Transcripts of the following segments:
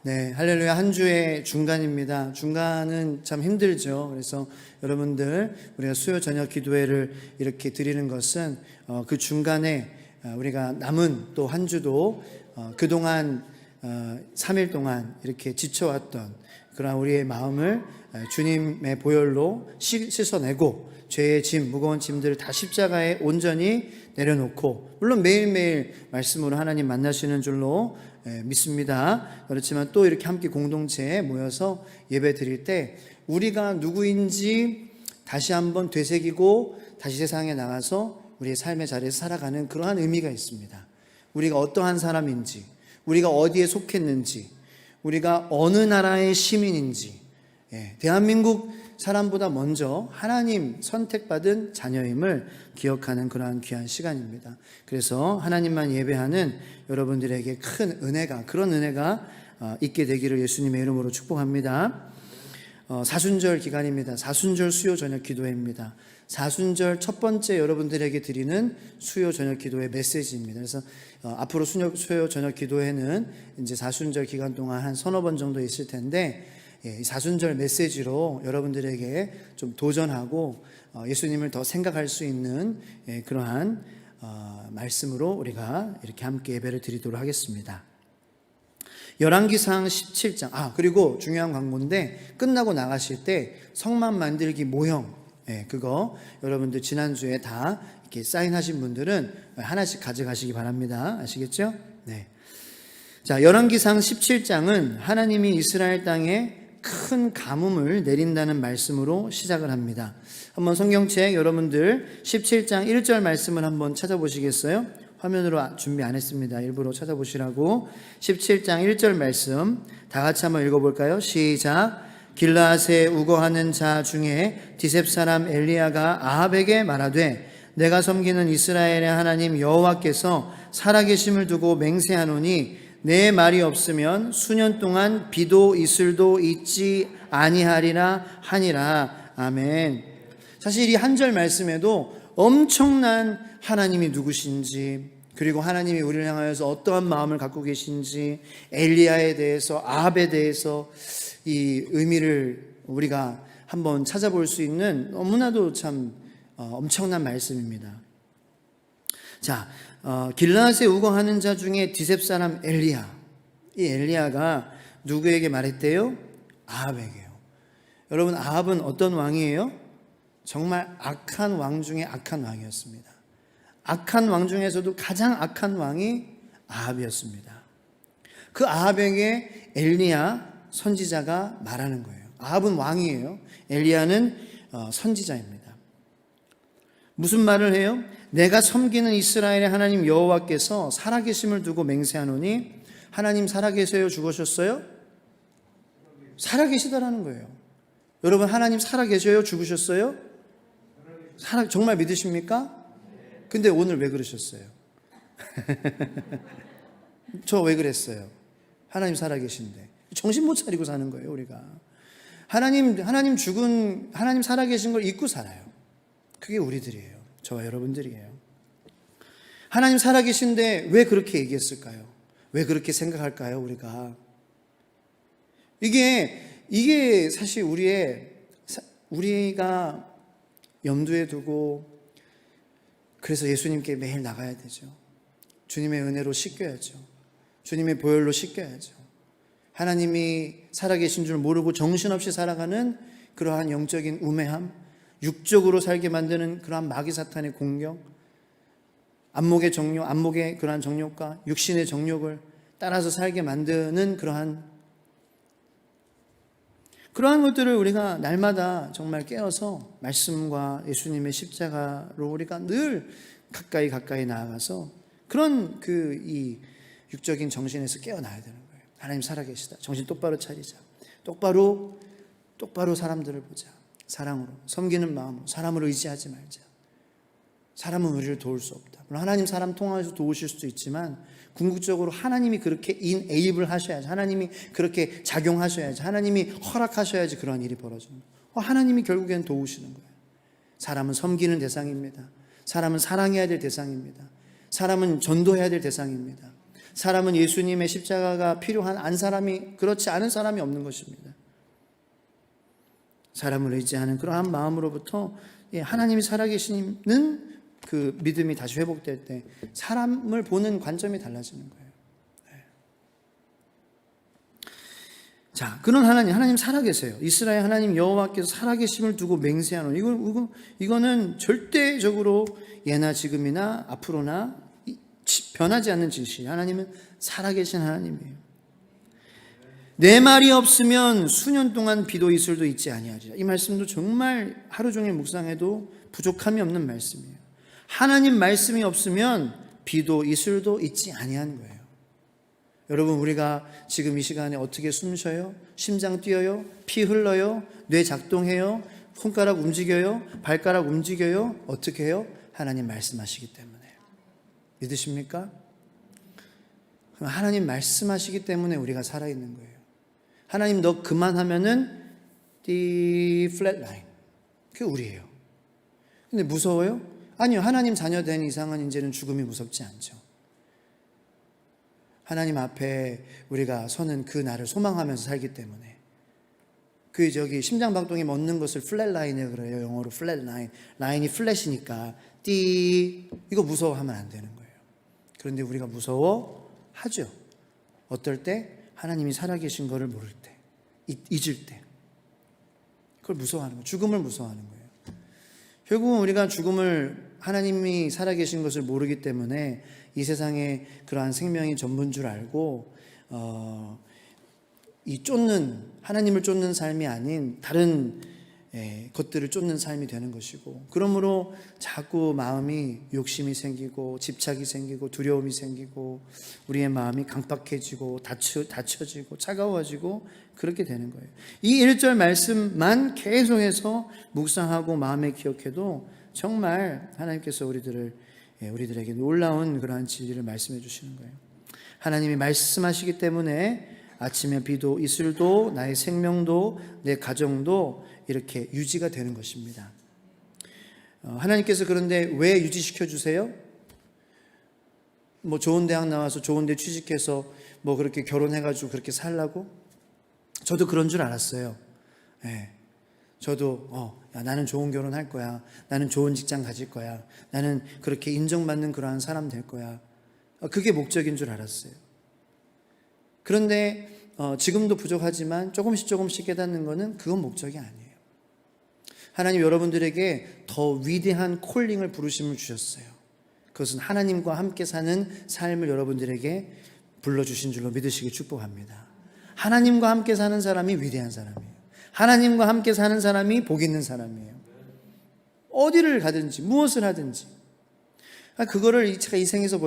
네, 할렐루야. 한 주의 중간입니다. 중간은 참 힘들죠. 그래서 여러분들 우리가 수요 저녁 기도회를 이렇게 드리는 것은 그 중간에 우리가 남은 또 한 주도 그동안 3일 동안 이렇게 지쳐왔던 그런 우리의 마음을 주님의 보혈로 씻어내고 죄의 짐, 무거운 짐들을 다 십자가에 온전히 내려놓고, 물론 매일매일 말씀으로 하나님 만나시는 줄로 믿습니다. 그렇지만 또 이렇게 함께 공동체에 모여서 예배 드릴 때 우리가 누구인지 다시 한번 되새기고 다시 세상에 나가서 우리의 삶의 자리에서 살아가는 그러한 의미가 있습니다. 우리가 어떠한 사람인지, 우리가 어디에 속했는지, 우리가 어느 나라의 시민인지, 대한민국 사람보다 먼저 하나님 선택받은 자녀임을 기억하는 그러한 귀한 시간입니다. 그래서 하나님만 예배하는 여러분들에게 큰 은혜가, 그런 은혜가 있게 되기를 예수님의 이름으로 축복합니다. 사순절 기간입니다. 사순절 수요 저녁 기도회입니다. 사순절 첫 번째 여러분들에게 드리는 수요 저녁 기도회 메시지입니다. 그래서 앞으로 수요 저녁 기도회는 이제 사순절 기간 동안 한 서너 번 정도 있을 텐데, 사순절 메시지로 여러분들에게 좀 도전하고 예수님을 더 생각할 수 있는 그러한 말씀으로 우리가 이렇게 함께 예배를 드리도록 하겠습니다. 열왕기상 17장. 그리고 중요한 광고인데, 끝나고 나가실 때 성막 만들기 모형, 그거 여러분들 지난주에 다 이렇게 사인하신 분들은 하나씩 가져가시기 바랍니다. 아시겠죠? 네. 자, 열왕기상 17장은 하나님이 이스라엘 땅에 큰 가뭄을 내린다는 말씀으로 시작을 합니다. 한번 성경책 여러분들 17장 1절 말씀을 한번 찾아보시겠어요? 화면으로 준비 안 했습니다. 일부러 찾아보시라고. 17장 1절 말씀 다 같이 한번 읽어볼까요? 시작. 길르앗에 우거하는 자 중에 디셉 사람 엘리야가 아합에게 말하되, 내가 섬기는 이스라엘의 하나님 여호와께서 살아계심을 두고 맹세하노니 내 말이 없으면 수년 동안 비도 이슬도 있지 아니하리라 하니라. 아멘. 사실 이 한 절 말씀에도 엄청난 하나님이 누구신지, 그리고 하나님이 우리를 향하여서 어떠한 마음을 갖고 계신지, 엘리야에 대해서, 아합에 대해서 이 의미를 우리가 한번 찾아볼 수 있는 너무나도 참 엄청난 말씀입니다. 자, 길르앗에 우거하는 자 중에 디셉 사람 엘리야, 이 엘리야가 누구에게 말했대요? 아합에게요. 여러분, 아합은 어떤 왕이에요? 정말 악한 왕 중에 악한 왕이었습니다. 악한 왕 중에서도 가장 악한 왕이 아합이었습니다. 그 아합에게 엘리야 선지자가 말하는 거예요. 아합은 왕이에요. 엘리야는 선지자입니다. 무슨 말을 해요? 내가 섬기는 이스라엘의 하나님 여호와께서 살아계심을 두고 맹세하노니, 하나님 살아계세요? 죽으셨어요? 살아계시다라는 거예요. 여러분, 하나님 살아계셔요? 죽으셨어요? 정말 믿으십니까? 근데 오늘 왜 그러셨어요? 저 왜 그랬어요? 하나님 살아계신데 정신 못 차리고 사는 거예요. 우리가 하나님 살아계신 걸 잊고 살아요. 그게 우리들이에요. 저와 여러분들이에요. 하나님 살아계신데 왜 그렇게 얘기했을까요? 왜 그렇게 생각할까요? 이게 사실 우리가 염두에 두고, 그래서 예수님께 매일 나가야 되죠. 주님의 은혜로 씻겨야죠. 주님의 보혈로 씻겨야죠. 하나님이 살아계신 줄 모르고 정신없이 살아가는 그러한 영적인 우매함, 육적으로 살게 만드는 그러한 마귀 사탄의 공격, 안목의 그러한 정욕과 육신의 정욕을 따라서 살게 만드는 그러한 것들을 우리가 날마다 정말 깨어서 말씀과 예수님의 십자가로 우리가 늘 가까이 나아가서 그런 이 육적인 정신에서 깨어나야 되는 거예요. 하나님 살아계시다. 정신 똑바로 차리자. 똑바로 사람들을 보자. 사랑으로, 섬기는 마음으로, 사람을 의지하지 말자. 사람은 우리를 도울 수 없다. 물론 하나님 사람 통해서 도우실 수도 있지만, 궁극적으로 하나님이 그렇게 인에이블 하셔야지, 하나님이 그렇게 작용하셔야지, 하나님이 허락하셔야지 그런 일이 벌어집니다. 하나님이 결국엔 도우시는 거예요. 사람은 섬기는 대상입니다. 사람은 사랑해야 될 대상입니다. 사람은 전도해야 될 대상입니다. 사람은 예수님의 십자가가 필요한 그렇지 않은 사람이 없는 것입니다. 사람을 의지하는 그러한 마음으로부터 하나님이 살아계시는 그 믿음이 다시 회복될 때 사람을 보는 관점이 달라지는 거예요. 자, 그런 하나님 살아계세요. 이스라엘 하나님 여호와께서 살아계심을 두고 맹세하노. 이거는 절대적으로 예나 지금이나 앞으로나 변하지 않는 진실. 하나님은 살아계신 하나님이에요. 내 말이 없으면 수년 동안 비도 이슬도 있지 아니하리라. 이 말씀도 정말 하루 종일 묵상해도 부족함이 없는 말씀이에요. 하나님 말씀이 없으면 비도 이슬도 있지 아니하는 거예요. 여러분, 우리가 지금 이 시간에 어떻게 숨 쉬어요? 심장 뛰어요? 피 흘러요? 뇌 작동해요? 손가락 움직여요? 발가락 움직여요? 어떻게 해요? 하나님 말씀하시기 때문에. 믿으십니까? 그럼 하나님 말씀하시기 때문에 우리가 살아있는 거예요. 하나님 너 그만하면은 the flat line. 그게 우리예요. 근데 무서워요? 아니요. 하나님 자녀 된 이상은 이제는 죽음이 무섭지 않죠. 하나님 앞에 우리가 서는 그 날을 소망하면서 살기 때문에. 심장박동이 멎는 것을 플랫 라인이라고 그래요. 영어로 플랫 라인. 라인이 플랫이니까 이거 무서워하면 안 되는 거예요. 그런데 우리가 무서워하죠. 어떨 때? 하나님이 살아계신 것을 모를 때, 잊을 때. 그걸 무서워하는 거예요. 죽음을 무서워하는 거예요. 결국은 우리가 죽음을 하나님이 살아계신 것을 모르기 때문에 이 세상에 그러한 생명이 전부인 줄 알고 하나님을 쫓는 삶이 아닌 다른 것들을 쫓는 삶이 되는 것이고, 그러므로 자꾸 마음이 욕심이 생기고 집착이 생기고 두려움이 생기고 우리의 마음이 강박해지고 닫혀지고 차가워지고 그렇게 되는 거예요. 이 1절 말씀만 계속해서 묵상하고 마음에 기억해도 정말 하나님께서 우리들에게 놀라운 그러한 진리를 말씀해 주시는 거예요. 하나님이 말씀하시기 때문에 아침에 비도 이슬도 나의 생명도 내 가정도 이렇게 유지가 되는 것입니다. 하나님께서 그런데 왜 유지시켜 주세요? 뭐 좋은 대학 나와서 좋은 데 취직해서 뭐 그렇게 결혼해가지고 그렇게 살라고? 저도 그런 줄 알았어요. 저도 나는 좋은 결혼 할 거야. 나는 좋은 직장 가질 거야. 나는 그렇게 인정받는 그러한 사람 될 거야. 그게 목적인 줄 알았어요. 그런데 지금도 부족하지만 조금씩 깨닫는 것은 그건 목적이 아니에요. 하나님 여러분들에게 더 위대한 콜링을 부르심을 주셨어요. 그것은 하나님과 함께 사는 삶을 여러분들에게 불러주신 줄로 믿으시기 축복합니다. 하나님과 함께 사는 사람이 위대한 사람이에요. 하나님과 함께 사는 사람이 복 있는 사람이에요. 어디를 가든지 무엇을 하든지. 그거를 제가 인생을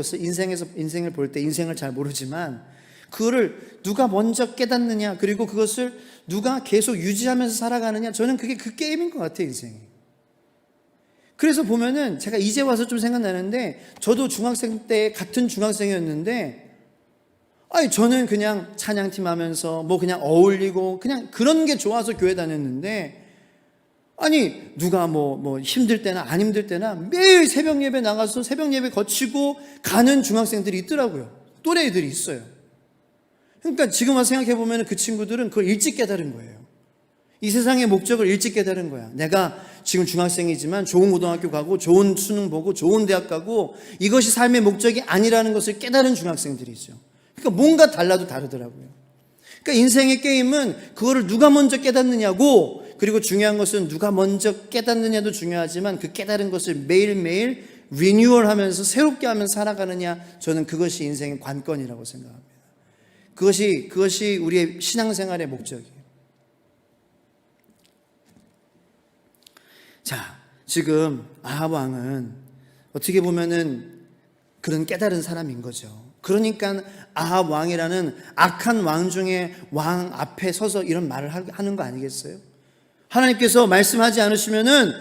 볼 때 인생을 잘 모르지만 그거를 누가 먼저 깨닫느냐, 그리고 그것을 누가 계속 유지하면서 살아가느냐, 저는 그게 그 게임인 것 같아요, 인생이. 그래서 보면은 제가 이제 와서 좀 생각나는데, 저도 중학생 때 같은 중학생이었는데, 저는 그냥 찬양팀 하면서 뭐 그냥 어울리고 그냥 그런 게 좋아서 교회 다녔는데, 누가 뭐 힘들 때나 안 힘들 때나 매일 새벽 예배 나가서 새벽 예배 거치고 가는 중학생들이 있더라고요. 또래 애들이 있어요. 그러니까 지금 와서 생각해보면 그 친구들은 그걸 일찍 깨달은 거예요. 이 세상의 목적을 일찍 깨달은 거야. 내가 지금 중학생이지만 좋은 고등학교 가고 좋은 수능 보고 좋은 대학 가고 이것이 삶의 목적이 아니라는 것을 깨달은 중학생들이죠. 그러니까 뭔가 달라도 다르더라고요. 그러니까 인생의 게임은 그거를 누가 먼저 깨닫느냐고, 그리고 중요한 것은 누가 먼저 깨닫느냐도 중요하지만 그 깨달은 것을 매일매일 리뉴얼하면서 새롭게 하면서 살아가느냐, 저는 그것이 인생의 관건이라고 생각합니다. 그것이 우리의 신앙생활의 목적이에요. 자, 지금 아합 왕은 어떻게 보면은 그런 깨달은 사람인 거죠. 그러니까 아합 왕이라는 악한 왕 중에 왕 앞에 서서 이런 말을 하는 거 아니겠어요? 하나님께서 말씀하지 않으시면은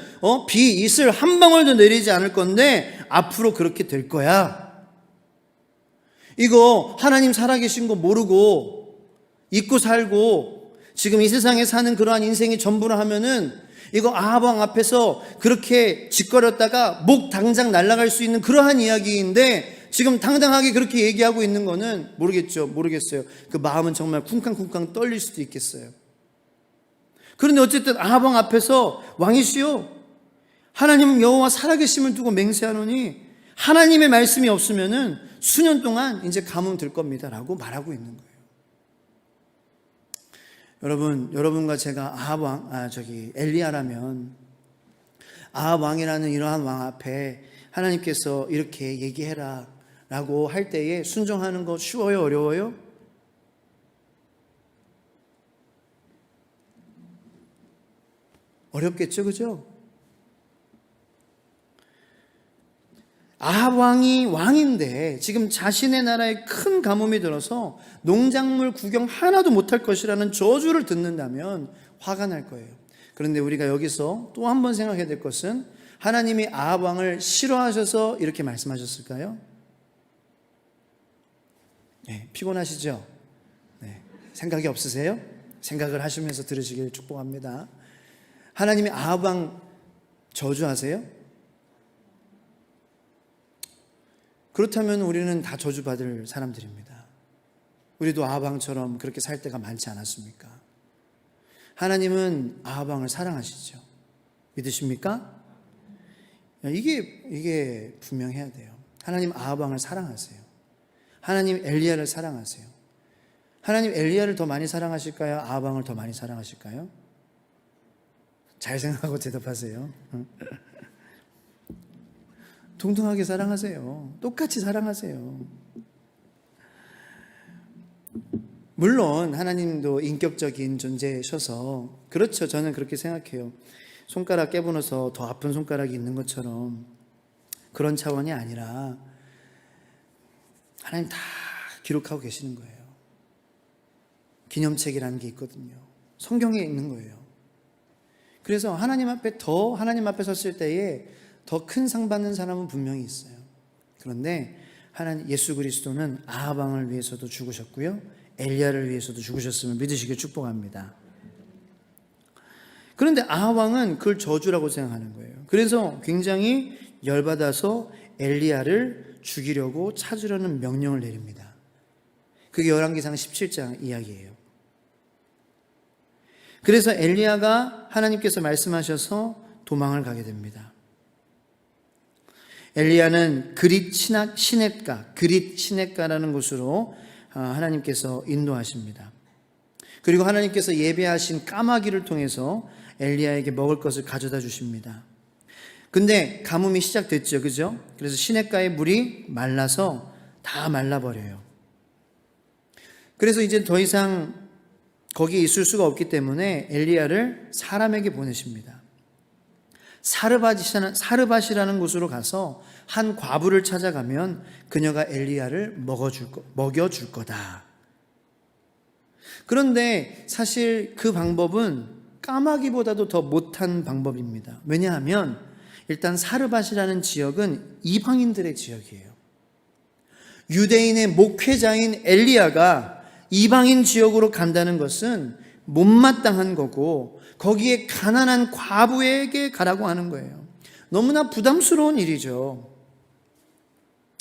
비 이슬 한 방울도 내리지 않을 건데 앞으로 그렇게 될 거야. 이거 하나님 살아계신 거 모르고 잊고 살고 지금 이 세상에 사는 그러한 인생이 전부라 하면은 이거 아합 왕 앞에서 그렇게 짓거렸다가 목 당장 날아갈 수 있는 그러한 이야기인데, 지금 당당하게 그렇게 얘기하고 있는 거는 모르겠어요. 그 마음은 정말 쿵쾅쿵쾅 떨릴 수도 있겠어요. 그런데 어쨌든 아합 왕 앞에서 왕이시여 하나님 여호와 살아계심을 두고 맹세하노니 하나님의 말씀이 없으면은 수년 동안 이제 가뭄 들 겁니다라고 말하고 있는 거예요. 여러분과 제가 엘리야라면 아합 왕이라는 이러한 왕 앞에 하나님께서 이렇게 얘기해라 라고 할 때에 순종하는 거 쉬워요? 어려워요? 어렵겠죠, 그죠? 아합 왕이 왕인데 지금 자신의 나라에 큰 가뭄이 들어서 농작물 구경 하나도 못할 것이라는 저주를 듣는다면 화가 날 거예요. 그런데 우리가 여기서 또 한 번 생각해야 될 것은 하나님이 아합 왕을 싫어하셔서 이렇게 말씀하셨을까요? 네, 피곤하시죠? 네, 생각이 없으세요? 생각을 하시면서 들으시길 축복합니다. 하나님이 아합 왕 저주하세요? 그렇다면 우리는 다 저주받을 사람들입니다. 우리도 아합 왕처럼 그렇게 살 때가 많지 않았습니까? 하나님은 아합 왕을 사랑하시죠. 믿으십니까? 이게 분명해야 돼요. 하나님 아합 왕을 사랑하세요. 하나님 엘리야를 사랑하세요. 하나님 엘리야를 더 많이 사랑하실까요? 아합 왕을 더 많이 사랑하실까요? 잘 생각하고 대답하세요. 동등하게 사랑하세요. 똑같이 사랑하세요. 물론 하나님도 인격적인 존재셔서 그렇죠. 저는 그렇게 생각해요. 손가락 깨부너서 더 아픈 손가락이 있는 것처럼 그런 차원이 아니라 하나님 다 기록하고 계시는 거예요. 기념책이라는 게 있거든요. 성경에 있는 거예요. 그래서 하나님 앞에 섰을 때에 더 큰 상 받는 사람은 분명히 있어요. 그런데 하나님 예수 그리스도는 아합 왕을 위해서도 죽으셨고요. 엘리야를 위해서도 죽으셨음을 믿으시길 축복합니다. 그런데 아합 왕은 그걸 저주라고 생각하는 거예요. 그래서 굉장히 열받아서 엘리야를 죽이려고 찾으려는 명령을 내립니다. 그게 열왕기상 17장 이야기예요. 그래서 엘리야가 하나님께서 말씀하셔서 도망을 가게 됩니다. 엘리야는 그릿 시냇가라는 곳으로 하나님께서 인도하십니다. 그리고 하나님께서 예배하신 까마귀를 통해서 엘리야에게 먹을 것을 가져다 주십니다. 근데 가뭄이 시작됐죠, 그죠? 그래서 시냇가의 물이 말라서 다 말라버려요. 그래서 이제 더 이상 거기에 있을 수가 없기 때문에 엘리야를 사람에게 보내십니다. 사르밧이라는 곳으로 가서 한 과부를 찾아가면 그녀가 엘리야를 먹여줄 거다. 그런데 사실 그 방법은 까마귀보다도 더 못한 방법입니다. 왜냐하면 일단 사르밧이라는 지역은 이방인들의 지역이에요. 유대인의 목회자인 엘리야가 이방인 지역으로 간다는 것은 못마땅한 거고 거기에 가난한 과부에게 가라고 하는 거예요. 너무나 부담스러운 일이죠.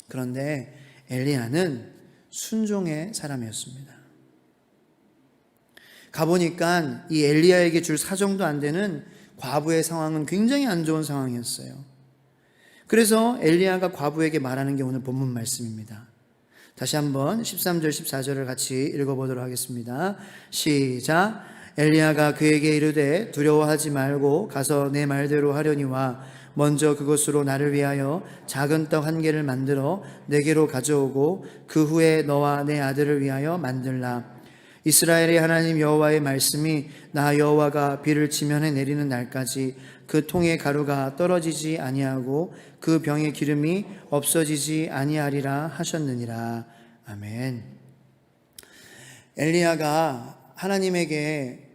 그런데 엘리야는 순종의 사람이었습니다. 가보니까 이 엘리야에게 줄 사정도 안 되는 과부의 상황은 굉장히 안 좋은 상황이었어요. 그래서 엘리야가 과부에게 말하는 게 오늘 본문 말씀입니다. 다시 한번 13절 14절을 같이 읽어보도록 하겠습니다. 시작. 엘리야가 그에게 이르되 두려워하지 말고 가서 내 말대로 하려니와 먼저 그것으로 나를 위하여 작은 떡 한 개를 만들어 내게로 가져오고 그 후에 너와 내 아들을 위하여 만들라. 이스라엘의 하나님 여호와의 말씀이 나 여호와가 비를 지면에 내리는 날까지 그 통의 가루가 떨어지지 아니하고 그 병의 기름이 없어지지 아니하리라 하셨느니라. 아멘. 엘리야가 하나님에게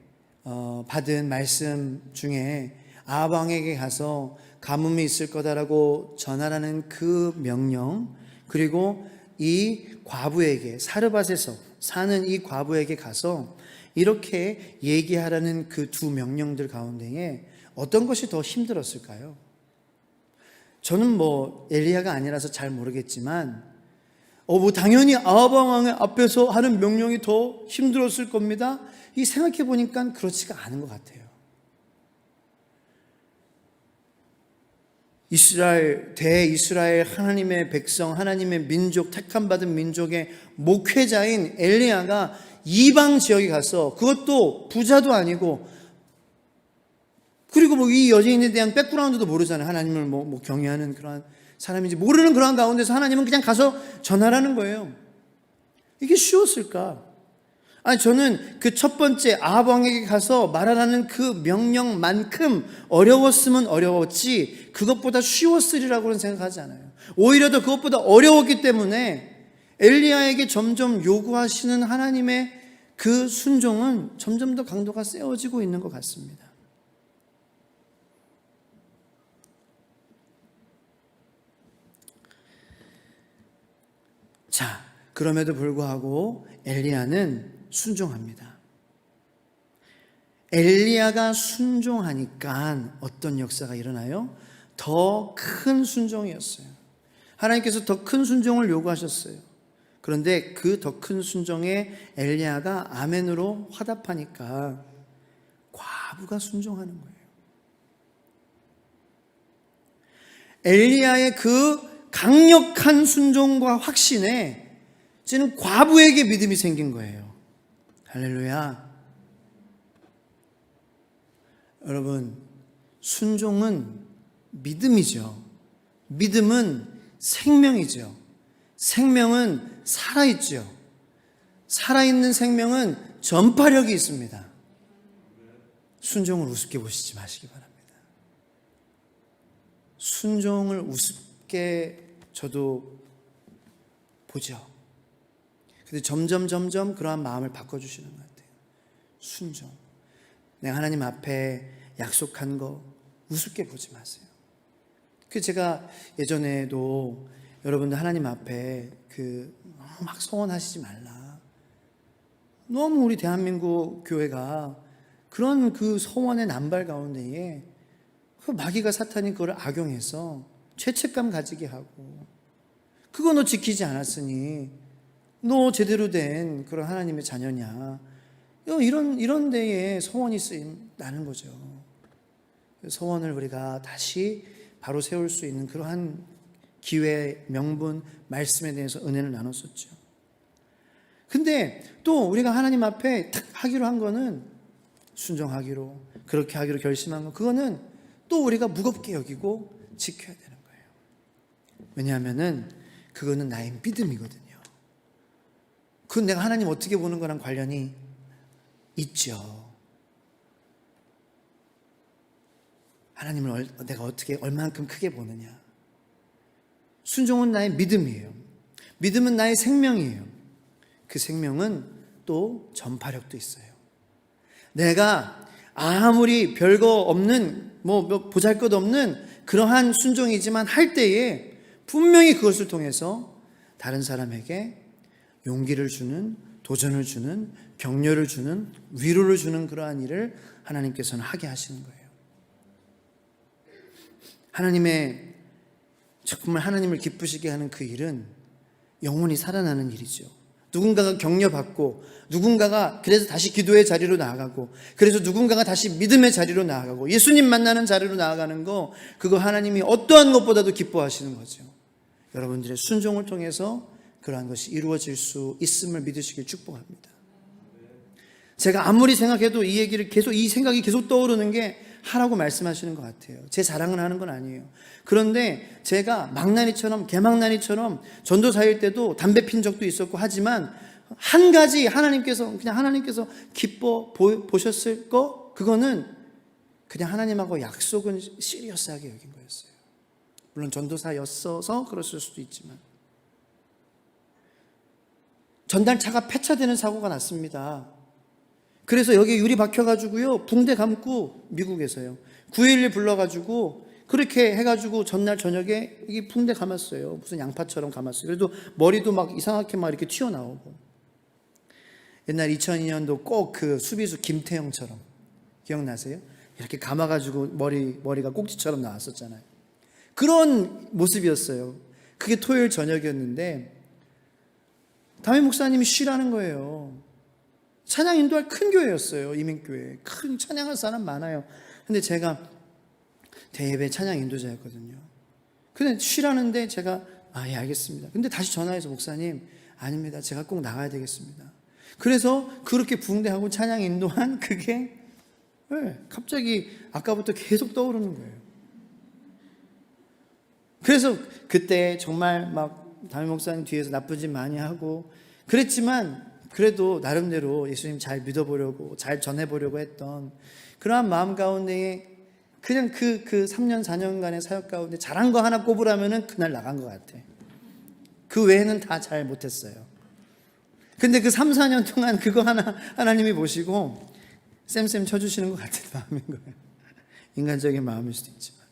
받은 말씀 중에 아합 왕에게 가서 가뭄이 있을 거다라고 전하라는 그 명령, 그리고 이 과부에게, 사르밧에서 사는 이 과부에게 가서 이렇게 얘기하라는 그 두 명령들 가운데에 어떤 것이 더 힘들었을까요? 저는 엘리야가 아니라서 잘 모르겠지만 뭐 당연히 아합 왕의 앞에서 하는 명령이 더 힘들었을 겁니다. 이 생각해 보니까 그렇지가 않은 것 같아요. 대이스라엘 하나님의 백성, 하나님의 민족, 택함받은 민족의 목회자인 엘리야가 이방 지역에 가서, 그것도 부자도 아니고, 그리고 이 여인에 대한 백그라운드도 모르잖아요. 하나님을 경외하는 그러한 사람인지 모르는 그러한 가운데서 하나님은 그냥 가서 전하라는 거예요. 이게 쉬웠을까? 아니, 저는 그 첫 번째 아합 왕에게 가서 말하라는 그 명령만큼 어려웠으면 어려웠지 그것보다 쉬웠으리라고는 생각하지 않아요. 오히려 더 그것보다 어려웠기 때문에 엘리야에게 점점 요구하시는 하나님의 그 순종은 점점 더 강도가 세워지고 있는 것 같습니다. 자, 그럼에도 불구하고 엘리야는 순종합니다. 엘리야가 순종하니까 어떤 역사가 일어나요? 더 큰 순종이었어요. 하나님께서 더 큰 순종을 요구하셨어요. 그런데 그 더 큰 순종에 엘리야가 아멘으로 화답하니까 과부가 순종하는 거예요. 엘리야의 그 강력한 순종과 확신에 지금 과부에게 믿음이 생긴 거예요. 할렐루야. 여러분, 순종은 믿음이죠. 믿음은 생명이죠. 생명은 살아있죠. 살아있는 생명은 전파력이 있습니다. 순종을 우습게 보시지 마시기 바랍니다. 순종을 우습게 저도 보죠. 근데 점점 그러한 마음을 바꿔주시는 것 같아요. 순종. 내가 하나님 앞에 약속한 거 우습게 보지 마세요. 제가 예전에도 여러분들 하나님 앞에 막 소원하시지 말라. 너무 우리 대한민국 교회가 그런 그 소원의 남발 가운데에 그 마귀가 사탄이 그걸 악용해서 죄책감 가지게 하고, 그거 너 지키지 않았으니 너 제대로 된 그런 하나님의 자녀냐, 이런 데에 소원이 나는 거죠. 소원을 우리가 다시 바로 세울 수 있는 그러한 기회, 명분, 말씀에 대해서 은혜를 나눴었죠. 근데 또 우리가 하나님 앞에 딱 하기로 한 거는, 순종하기로, 그렇게 하기로 결심한 거, 그거는 또 우리가 무겁게 여기고 지켜야 되는 거예요. 왜냐하면은 그거는 나의 믿음이거든요. 그건 내가 하나님 어떻게 보는 거랑 관련이 있죠. 하나님을 내가 어떻게 얼만큼 크게 보느냐. 순종은 나의 믿음이에요. 믿음은 나의 생명이에요. 그 생명은 또 전파력도 있어요. 내가 아무리 별거 없는, 보잘것없는 그러한 순종이지만 할 때에 분명히 그것을 통해서 다른 사람에게 용기를 주는, 도전을 주는, 격려를 주는, 위로를 주는 그러한 일을 하나님께서는 하게 하시는 거예요. 정말 하나님을 기쁘시게 하는 그 일은 영원히 살아나는 일이죠. 누군가가 격려받고, 누군가가 그래서 다시 기도의 자리로 나아가고, 그래서 누군가가 다시 믿음의 자리로 나아가고, 예수님 만나는 자리로 나아가는 거, 그거 하나님이 어떠한 것보다도 기뻐하시는 거죠. 여러분들의 순종을 통해서 그러한 것이 이루어질 수 있음을 믿으시길 축복합니다. 제가 아무리 생각해도 이 생각이 계속 떠오르는 게 하라고 말씀하시는 것 같아요. 제 자랑을 하는 건 아니에요. 그런데 제가 개망나니처럼 전도사일 때도 담배 핀 적도 있었고 하지만, 한 가지 하나님께서 기뻐 보셨을 거, 그거는 그냥 하나님하고 약속은 시리어스하게 여긴 거였어요. 물론 전도사였어서 그랬을 수도 있지만, 전달차가 폐차되는 사고가 났습니다. 그래서 여기 유리 박혀가지고요, 붕대 감고, 미국에서요 911 불러가지고 그렇게 해가지고 전날 저녁에 이 붕대 감았어요. 무슨 양파처럼 감았어요. 그래도 머리도 막 이상하게 막 이렇게 튀어나오고. 옛날 2002년도 꼭 그 수비수 김태형처럼, 기억나세요? 이렇게 감아가지고 머리가 꼭지처럼 나왔었잖아요. 그런 모습이었어요. 그게 토요일 저녁이었는데, 담임 목사님이 쉬라는 거예요. 찬양 인도할 큰 교회였어요. 이민교회. 큰 찬양할 사람 많아요. 근데 제가 대예배 찬양 인도자였거든요. 근데 쉬라는데 제가 예, 알겠습니다. 근데 다시 전화해서 목사님, 아닙니다. 제가 꼭 나가야 되겠습니다. 그래서 그렇게 붕대하고 찬양 인도한 그게 갑자기 아까부터 계속 떠오르는 거예요. 그래서 그때 정말 막 담임 목사님 뒤에서 나쁜 짓 많이 하고 그랬지만 그래도 나름대로 예수님 잘 믿어보려고 잘 전해보려고 했던 그러한 마음 가운데에 그냥 그 3년 4년간의 사역 가운데 잘한 거 하나 꼽으라면은 그날 나간 것 같아. 그 외에는 다 잘 못했어요. 근데 그 3, 4년 동안 그거 하나 하나님이 보시고 쌤 쳐주시는 것 같은 마음인 거예요. 인간적인 마음일 수도 있지만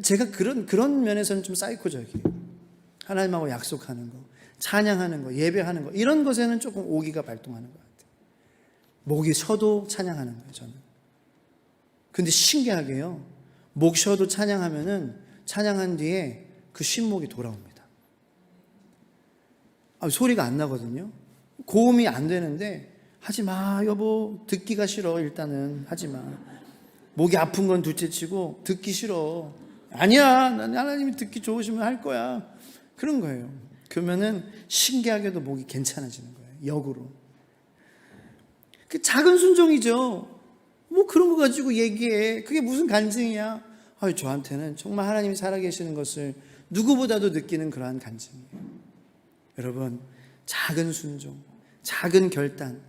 제가 그런 면에서는 좀 사이코적이에요. 하나님하고 약속하는 거, 찬양하는 거, 예배하는 거 이런 것에는 조금 오기가 발동하는 것 같아요. 목이 쉬어도 찬양하는 거예요, 저는. 근데 신기하게요, 목 쉬어도 찬양하면은 찬양한 뒤에 그 쉰목이 돌아옵니다. 소리가 안 나거든요. 고음이 안 되는데 하지 마 여보, 듣기가 싫어. 일단은 하지 마. 목이 아픈 건 둘째치고 듣기 싫어. 아니야, 난 하나님이 듣기 좋으시면 할 거야. 그런 거예요. 그러면은 신기하게도 목이 괜찮아지는 거예요. 역으로. 그 작은 순종이죠. 뭐 그런 거 가지고 얘기해. 그게 무슨 간증이야? 저한테는 정말 하나님이 살아계시는 것을 누구보다도 느끼는 그러한 간증이에요. 여러분, 작은 순종, 작은 결단,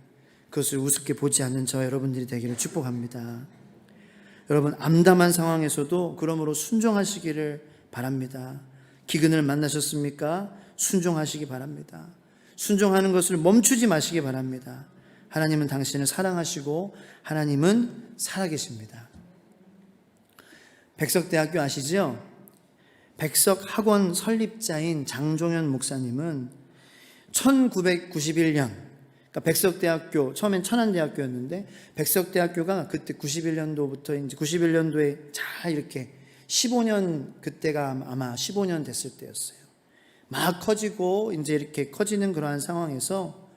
그것을 우습게 보지 않는 저 여러분들이 되기를 축복합니다. 여러분, 암담한 상황에서도 그러므로 순종하시기를 바랍니다. 기근을 만나셨습니까? 순종하시기 바랍니다. 순종하는 것을 멈추지 마시기 바랍니다. 하나님은 당신을 사랑하시고 하나님은 살아계십니다. 백석대학교 아시죠? 백석학원 설립자인 장종현 목사님은 1991년, 그러니까 백석대학교, 처음엔 천안대학교였는데 백석대학교가 그때 91년도부터 이제 91년도에 잘 이렇게 15년, 그때가 아마 15년 됐을 때였어요. 막 커지고 이제 이렇게 커지는 그러한 상황에서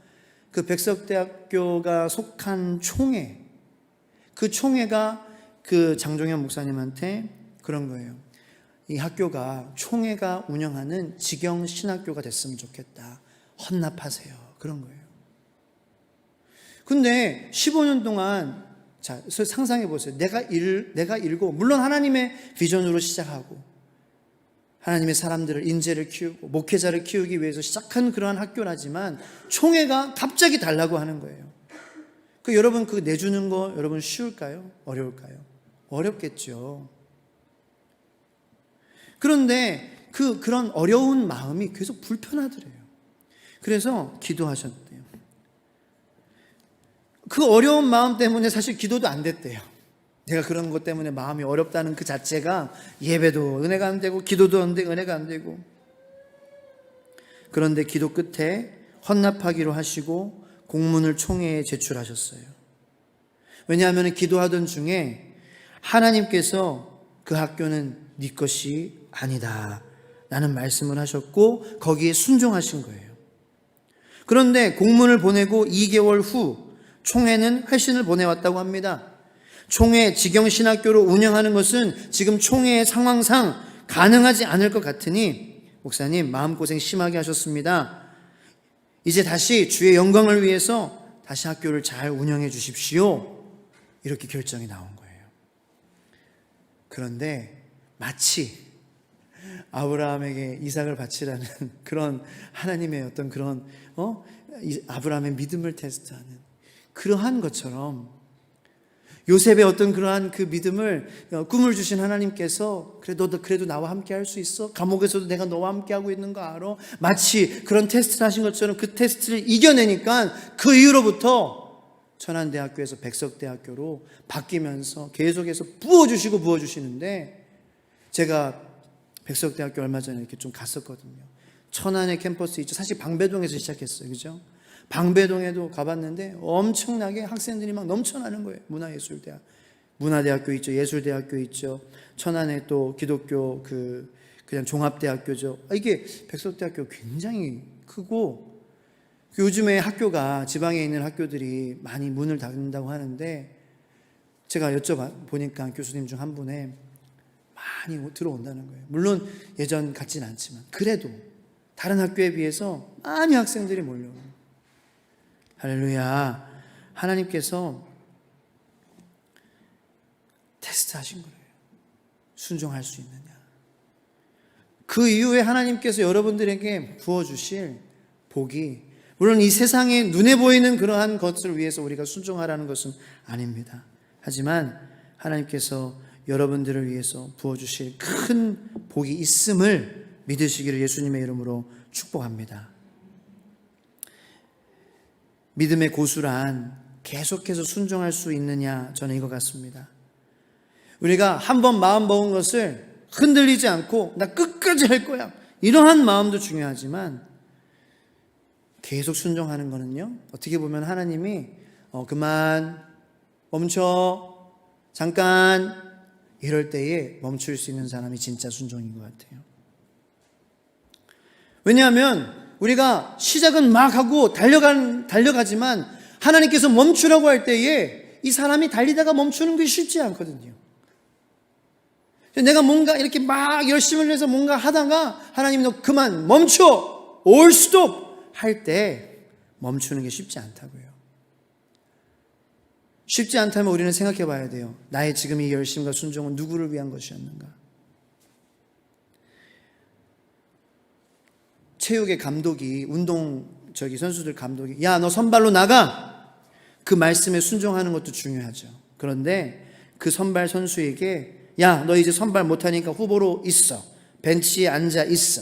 그 백석대학교가 속한 총회, 그 총회가 그 장종현 목사님한테 그런 거예요. 이 학교가 총회가 운영하는 직영 신학교가 됐으면 좋겠다. 헌납하세요. 그런 거예요. 근데 15년 동안 자, 상상해 보세요. 내가 일고 물론 하나님의 비전으로 시작하고 하나님의 사람들을 인재를 키우고 목회자를 키우기 위해서 시작한 그러한 학교라지만 총회가 갑자기 달라고 하는 거예요. 여러분 그 내주는 거 여러분 쉬울까요? 어려울까요? 어렵겠죠. 그런데 그런 어려운 마음이 계속 불편하더래요. 그래서 기도하셨대요. 그 어려운 마음 때문에 사실 기도도 안 됐대요. 내가 그런 것 때문에 마음이 어렵다는 그 자체가 예배도 은혜가 안 되고 기도도 안 되고 은혜가 안 되고. 그런데 기도 끝에 헌납하기로 하시고 공문을 총회에 제출하셨어요. 왜냐하면 기도하던 중에 하나님께서 그 학교는 네 것이 아니다 라는 말씀을 하셨고 거기에 순종하신 거예요. 그런데 공문을 보내고 2개월 후 총회는 회신을 보내왔다고 합니다. 총회 직영신학교로 운영하는 것은 지금 총회의 상황상 가능하지 않을 것 같으니 목사님 마음고생 심하게 하셨습니다. 이제 다시 주의 영광을 위해서 다시 학교를 잘 운영해 주십시오. 이렇게 결정이 나온 거예요. 그런데 마치 아브라함에게 이삭을 바치라는 그런 하나님의 어떤 그런 아브라함의 믿음을 테스트하는 그러한 것처럼 요셉의 어떤 그러한 그 믿음을 꿈을 주신 하나님께서 그래 너도 그래도 나와 함께 할 수 있어? 감옥에서도 내가 너와 함께 하고 있는 거 알아? 마치 그런 테스트를 하신 것처럼 그 테스트를 이겨내니까 그 이후로부터 천안대학교에서 백석대학교로 바뀌면서 계속해서 부어주시는데 제가 백석대학교 얼마 전에 이렇게 좀 갔었거든요. 천안의 캠퍼스 있죠. 사실 방배동에서 시작했어요. 그죠? 방배동에도 가봤는데 엄청나게 학생들이 막 넘쳐나는 거예요. 문화예술대학, 문화대학교 있죠. 예술대학교 있죠. 천안에 또 기독교 그냥 종합대학교죠. 이게 백석대학교 굉장히 크고, 요즘에 학교가 지방에 있는 학교들이 많이 문을 닫는다고 하는데, 제가 여쭤보니까 교수님 중 한 분에 많이 들어온다는 거예요. 물론 예전 같진 않지만 그래도 다른 학교에 비해서 많이 학생들이 몰려오는 거예요. 할렐루야. 하나님께서 테스트하신 거예요. 순종할 수 있느냐. 그 이후에 하나님께서 여러분들에게 부어주실 복이, 물론 이 세상에 눈에 보이는 그러한 것을 위해서 우리가 순종하라는 것은 아닙니다. 하지만 하나님께서 여러분들을 위해서 부어주실 큰 복이 있음을 믿으시기를 예수님의 이름으로 축복합니다. 믿음의 고수란 계속해서 순종할 수 있느냐, 저는 이거 같습니다. 우리가 한번 마음 먹은 것을 흔들리지 않고 나 끝까지 할 거야, 이러한 마음도 중요하지만 계속 순종하는 거는요, 어떻게 보면 하나님이 그만, 멈춰, 잠깐, 이럴 때에 멈출 수 있는 사람이 진짜 순종인 것 같아요. 왜냐하면 우리가 시작은 막 하고 달려가지만 하나님께서 멈추라고 할 때에 이 사람이 달리다가 멈추는 게 쉽지 않거든요. 내가 뭔가 이렇게 막 열심을 해서 뭔가 하다가 하나님이 너 그만, 멈춰, 올 스톱 할 때 멈추는 게 쉽지 않다고요. 쉽지 않다면 우리는 생각해 봐야 돼요. 나의 지금 이 열심과 순종은 누구를 위한 것이었는가? 체육의 감독이, 선수들 감독이, 야, 너 선발로 나가! 그 말씀에 순종하는 것도 중요하죠. 그런데 그 선발 선수에게, 야, 너 이제 선발 못하니까 후보로 있어. 벤치에 앉아 있어.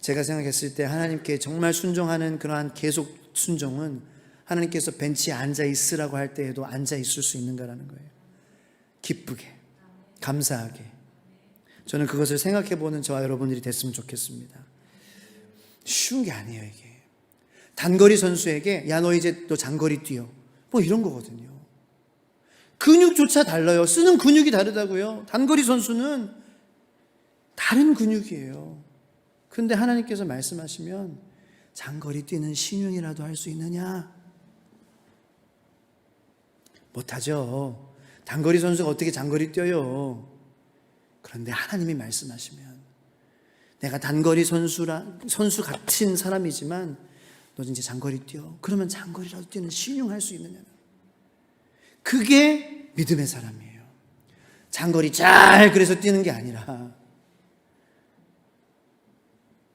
제가 생각했을 때 하나님께 정말 순종하는 그러한 계속 순종은 하나님께서 벤치에 앉아 있으라고 할 때에도 앉아 있을 수 있는가라는 거예요. 기쁘게, 감사하게. 저는 그것을 생각해 보는 저와 여러분들이 됐으면 좋겠습니다. 쉬운 게 아니에요, 이게. 단거리 선수에게, 야, 너 이제 너 장거리 뛰어, 뭐 이런 거거든요. 근육조차 달라요. 쓰는 근육이 다르다고요. 단거리 선수는 다른 근육이에요. 그런데 하나님께서 말씀하시면 장거리 뛰는 신용이라도 할 수 있느냐? 못하죠. 단거리 선수가 어떻게 장거리 뛰어요? 그런데 하나님이 말씀하시면, 내가 단거리 선수 같은 사람이지만 너 이제 장거리 뛰어. 그러면 장거리라도 뛰는 신용할 수 있느냐? 그게 믿음의 사람이에요. 장거리 잘 그래서 뛰는 게 아니라,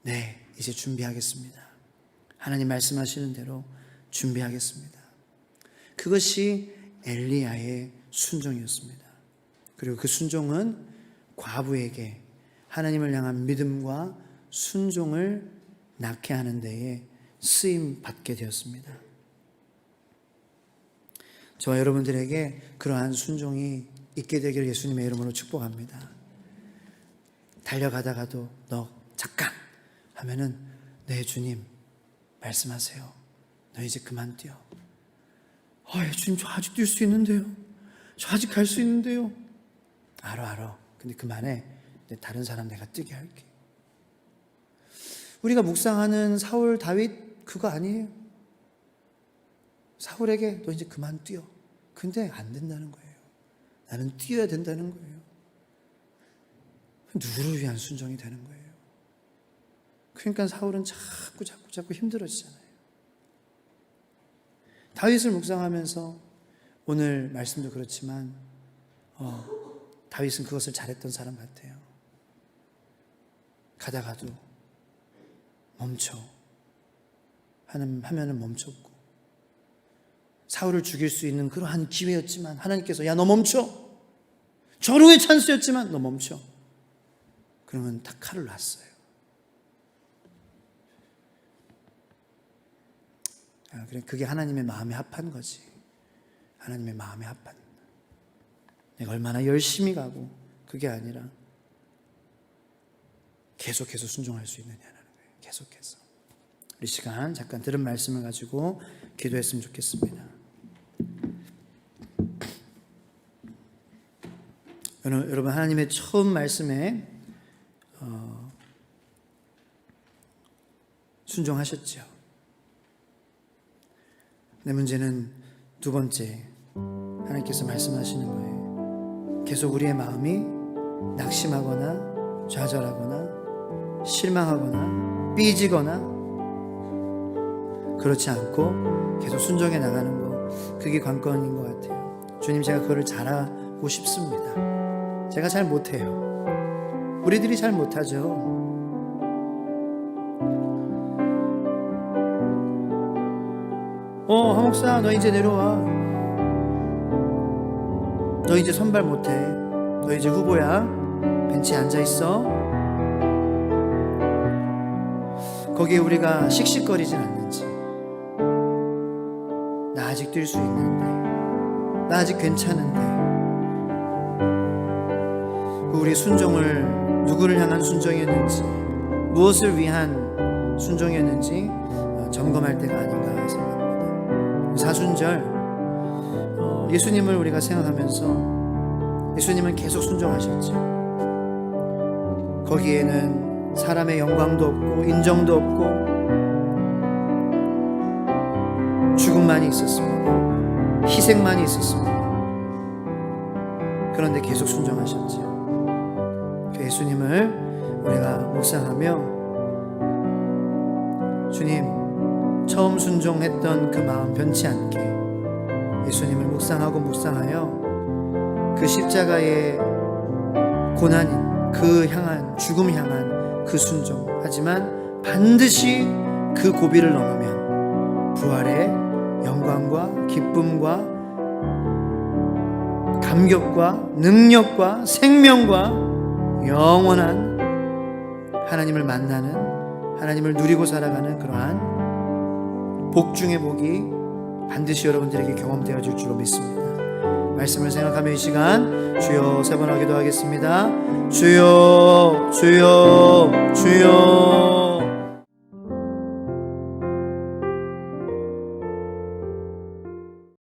네, 이제 준비하겠습니다. 하나님 말씀하시는 대로 준비하겠습니다. 그것이 엘리야의 순종이었습니다. 그리고 그 순종은 과부에게 하나님을 향한 믿음과 순종을 낳게 하는 데에 쓰임 받게 되었습니다. 저와 여러분들에게 그러한 순종이 있게 되기를 예수님의 이름으로 축복합니다. 달려가다가도 너 잠깐 하면은, 네 주님 말씀하세요. 너 이제 그만 뛰어. 주님 저 아직 뛸 수 있는데요. 저 아직 갈 수 있는데요. 알아. 근데 그만해. 다른 사람 내가 뛰게 할게. 우리가 묵상하는 사울, 다윗 그거 아니에요. 사울에게 너 이제 그만 뛰어. 근데 안 된다는 거예요. 나는 뛰어야 된다는 거예요. 누구를 위한 순종이 되는 거예요. 그러니까 사울은 자꾸 힘들어지잖아요. 다윗을 묵상하면서 오늘 말씀도 그렇지만 다윗은 그것을 잘했던 사람 같아요. 가다가도 멈춰 하면은 멈췄고, 사울을 죽일 수 있는 그러한 기회였지만 하나님께서 야, 너 멈춰. 절호의 찬스였지만 너 멈춰. 그러면 다 칼을 놨어요. 그게 하나님의 마음에 합한 거지. 하나님의 마음에 합한. 내가 얼마나 열심히 가고, 그게 아니라 계속해서 순종할 수 있느냐는 거예요. 계속해서. 우리 시간 잠깐 들은 말씀을 가지고 기도했으면 좋겠습니다. 여러분, 하나님의 처음 말씀에 순종하셨죠. 내 문제는 두 번째, 하나님께서 말씀하시는 거예요. 계속 우리의 마음이 낙심하거나 좌절하거나 실망하거나 삐지거나 그렇지 않고 계속 순종해 나가는 거, 그게 관건인 것 같아요. 주님, 제가 그거를 잘하고 싶습니다. 제가 잘 못해요. 우리들이 잘 못하죠. 황 목사, 너 이제 내려와. 너 이제 선발 못해. 너 이제 후보야. 벤치에 앉아있어. 거기에 우리가 씩씩거리진 않는지, 나 아직 뛸 수 있는데, 나 아직 괜찮은데, 우리의 순종을 누구를 향한 순종이었는지, 무엇을 위한 순종이었는지 점검할 때가 아닌가 생각합니다. 사순절, 예수님을 우리가 생각하면서 예수님은 계속 순종하셨죠. 거기에는 사람의 영광도 없고 인정도 없고 죽음만이 있었습니다. 희생만이 있었습니다. 그런데 계속 순종하셨죠. 그 예수님을 우리가 묵상하며, 주님, 처음 순종했던 그 마음 변치 않게 예수님을 묵상하고 묵상하여 그 십자가의 고난인 그 향한 죽음 향한 그 순종, 하지만 반드시 그 고비를 넘으면 부활의 영광과 기쁨과 감격과 능력과 생명과 영원한 하나님을 만나는, 하나님을 누리고 살아가는 그러한 복 중의 복이 반드시 여러분들에게 경험되어질 줄로 믿습니다. 말씀을 생각하며 이 시간 주여 세 번 기도하겠습니다. 주여, 주여, 주여.